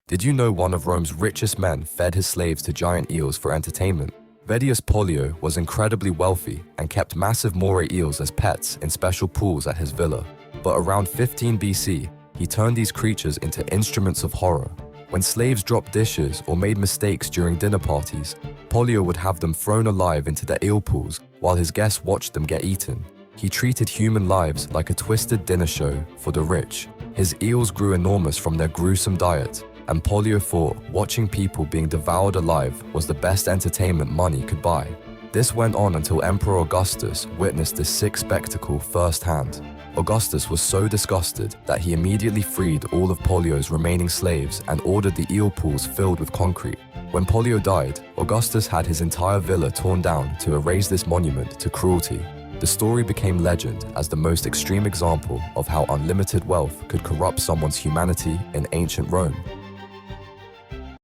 Did you know one of Rome's richest men fed his slaves to giant eels for entertainment? Vettius Pollio was incredibly wealthy and kept massive moray eels as pets in special pools at his villa. But around 15 BC, he turned these creatures into instruments of horror. When slaves dropped dishes or made mistakes during dinner parties, Pollio would have them thrown alive into the eel pools while his guests watched them get eaten. He treated human lives like a twisted dinner show for the rich. His eels grew enormous from their gruesome diet, and Pollio thought watching people being devoured alive was the best entertainment money could buy. This went on until Emperor Augustus witnessed this sick spectacle firsthand. Augustus was so disgusted that he immediately freed all of Pollio's remaining slaves and ordered the eel pools filled with concrete. When Pollio died, Augustus had his entire villa torn down to erase this monument to cruelty. The story became legend as the most extreme example of how unlimited wealth could corrupt someone's humanity in ancient Rome.